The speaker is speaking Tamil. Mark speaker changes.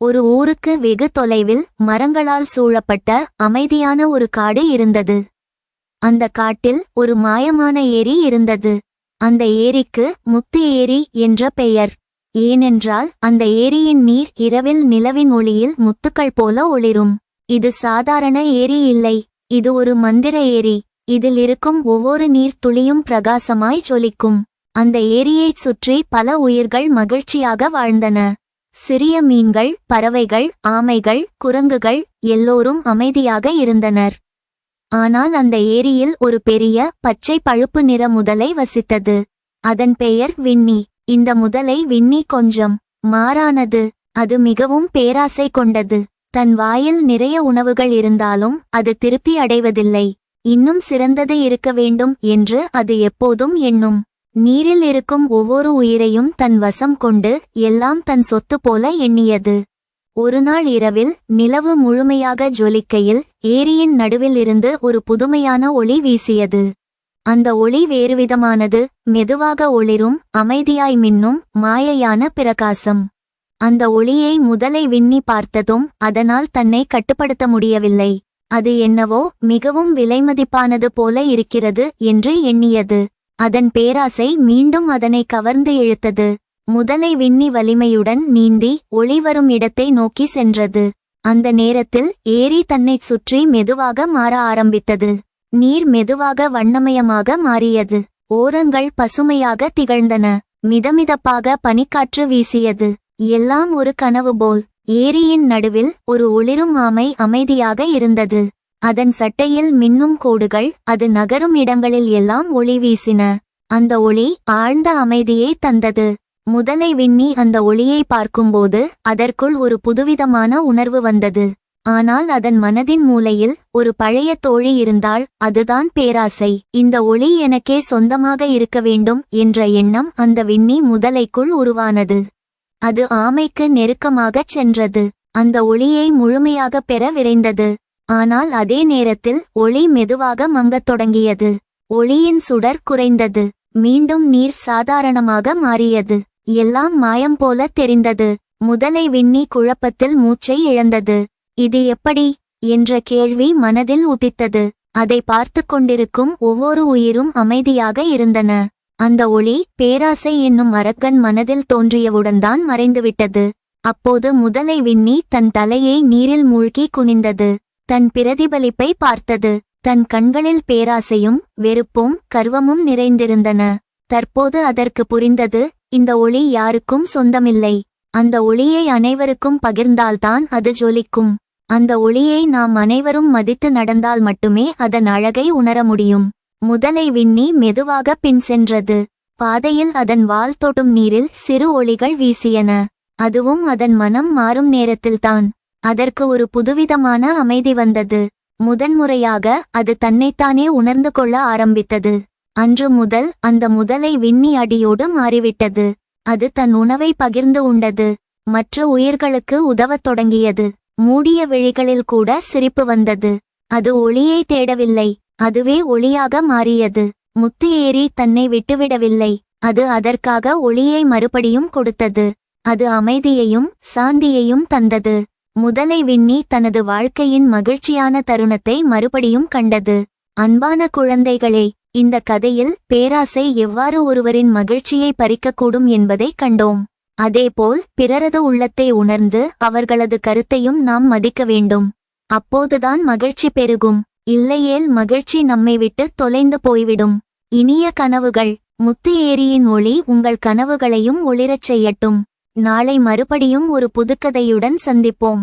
Speaker 1: ஒரு ஊருக்கு வெகு தொலைவில் மரங்களால் சூழப்பட்ட அமைதியான ஒரு காடு இருந்தது. அந்த காட்டில் ஒரு மாயமான ஏரி இருந்தது. அந்த ஏரிக்கு முத்து ஏரி என்ற பெயர். ஏனென்றால் அந்த ஏரியின் நீர் இரவில் நிலவின் ஒளியில் முத்துக்கள் போல ஒளிரும். இது சாதாரண ஏரி இல்லை, இது ஒரு மந்திர ஏரி. இதில் இருக்கும் ஒவ்வொரு நீர் துளியும் பிரகாசமாய் ஜொலிக்கும். அந்த ஏரியைச் சுற்றி பல உயிர்கள் மகிழ்ச்சியாக வாழ்ந்தன. சிறிய மீன்கள், பறவைகள், ஆமைகள், குரங்குகள் எல்லோரும் அமைதியாக இருந்தனர். ஆனால் அந்த ஏரியில் ஒரு பெரிய பச்சை பழுப்பு நிற முதலை வசித்தது. அதன் பெயர் வின்னி. இந்த முதலை வின்னி கொஞ்சம் மாறானது. அது மிகவும் பேராசை கொண்டது. தன் வாயில் நிறைய உணவுகள் இருந்தாலும் அது திருப்தி அடைவதில்லை. இன்னும் சிறந்தது இருக்க வேண்டும் என்று அது எப்போதும் எண்ணும். நீரில் இருக்கும் ஒவ்வொரு உயிரையும் தன் வசம் கொண்டு எல்லாம் தன் சொத்து போல எண்ணியது. ஒருநாள் இரவில் நிலவு முழுமையாக ஜொலிக்கையில் ஏரியின் நடுவில் இருந்து ஒரு புதுமையான ஒளி வீசியது. அந்த ஒளி வேறுவிதமானது, மெதுவாக ஒளிரும், அமைதியாய் மின்னும், மாயையான பிரகாசம். அந்த ஒளியை முதலை வின்னி பார்த்ததும் அதனால் தன்னை கட்டுப்படுத்த முடியவில்லை. அது என்னவோ மிகவும் விலைமதிப்பானது போல இருக்கிறது என்று எண்ணியது. அதன் பேராசை மீண்டும் அதனை கவர்ந்து இழுத்தது. முதலை வின்னி வலிமையுடன் நீந்தி ஒளி வரும் இடத்தை நோக்கி சென்றது. அந்த நேரத்தில் ஏரி தன்னைச் சுற்றி மெதுவாக மாற ஆரம்பித்தது. நீர் மெதுவாக வண்ணமயமாக மாறியது. ஓரங்கள் பசுமையாக திகழ்ந்தன. மிதமிதப்பாக பனிக்காற்று வீசியது. எல்லாம் ஒரு கனவு போல். ஏரியின் நடுவில் ஒரு ஒளிரும் ஆமை அமைதியாக இருந்தது. அதன் சட்டையில் மின்னும் கோடுகள் அது நகரும் இடங்களில் எல்லாம் ஒளி வீசின. அந்த ஒளி ஆழ்ந்த அமைதியை தந்தது. முதலை வின்னி அந்த ஒளியை பார்க்கும்போது அதற்குள் ஒரு புதுவிதமான உணர்வு வந்தது. ஆனால் அதன் மனதின் மூலையில் ஒரு பழைய தோழி இருந்தாள். அதுதான் பேராசை. இந்த ஒளி எனக்கே சொந்தமாக இருக்க வேண்டும் என்ற எண்ணம் அந்த வின்னி முதலைக்குள் உருவானது. அது ஆமைக்கு நெருக்கமாகச் சென்றது. அந்த ஒளியை முழுமையாக பெற விரைந்தது. ஆனால் அதே நேரத்தில் ஒளி மெதுவாக மங்கத் தொடங்கியது. ஒளியின் சுடர் குறைந்தது. மீண்டும் நீர் சாதாரணமாக மாறியது. எல்லாம் மாயம் போல தெரிந்தது. முதலை வின்னி குழப்பத்தில் மூச்சை இழந்தது. இது எப்படி என்ற கேள்வி மனதில் உதித்தது. அதை பார்த்து கொண்டிருக்கும் ஒவ்வொரு உயிரும் அமைதியாக இருந்தன. அந்த ஒளி பேராசை என்னும் அரக்கன் மனதில் தோன்றியவுடன்தான் மறைந்துவிட்டது. அப்போது முதலை வின்னி தன் தலையை நீரில் மூழ்கி குனிந்தது. தன் பிரதிபலிப்பை பார்த்தது. தன் கண்களில் பேராசையும் வெறுப்பும் கர்வமும் நிறைந்திருந்தன. தற்போது அதற்கு புரிந்தது, இந்த ஒளி யாருக்கும் சொந்தமில்லை. அந்த ஒளியை அனைவருக்கும் பகிர்ந்தால்தான் அது ஜொலிக்கும். அந்த ஒளியை நாம் அனைவரும் மதித்து நடந்தால் மட்டுமே அதன் அழகை உணர முடியும். முதலை வின்னி மெதுவாக பின் சென்றது. பாதையில் அதன் வால் தொடும் நீரில் சிறு ஒளிகள் வீசியன. அதுவும் அதன் மனம் மாறும் நேரத்தில்தான். அதற்கு ஒரு புதுவிதமான அமைதி வந்தது. முதன்முறையாக அது தன்னைத்தானே உணர்ந்து கொள்ள ஆரம்பித்தது. அன்று முதல் அந்த முதலை வின்னி அடியோடு மாறிவிட்டது. அது தன் உணவை பகிர்ந்து உண்டது. மற்ற உயிர்களுக்கு உதவத் தொடங்கியது. மூடிய விழிகளில் கூட சிரிப்பு வந்தது. அது ஒளியை தேடவில்லை, அதுவே ஒளியாக மாறியது. முத்து ஏரி தன்னை விட்டுவிடவில்லை. அது அதற்காக ஒளியை மறுபடியும் கொடுத்தது. அது அமைதியையும் சாந்தியையும் தந்தது. முதலை வின்னி தனது வாழ்க்கையின் மகிழ்ச்சியான தருணத்தை மறுபடியும் கண்டது. அன்பான குழந்தைகளே, இந்த கதையில் பேராசை எவ்வாறு ஒருவரின் மகிழ்ச்சியை பறிக்கக்கூடும் என்பதை கண்டோம். அதேபோல் பிறரது உள்ளத்தை உணர்ந்து அவர்களது கருத்தையும் நாம் மதிக்க வேண்டும். அப்போதுதான் மகிழ்ச்சி பெருகும். இல்லையேல் மகிழ்ச்சி நம்மை விட்டு தொலைந்து போய்விடும். இனிய கனவுகள். முத்து ஏரியின் ஒளி உங்கள் கனவுகளையும் ஒளிரச் செய்யட்டும். நாளை மறுபடியும் ஒரு புதுக்கதையுடன் சந்திப்போம்.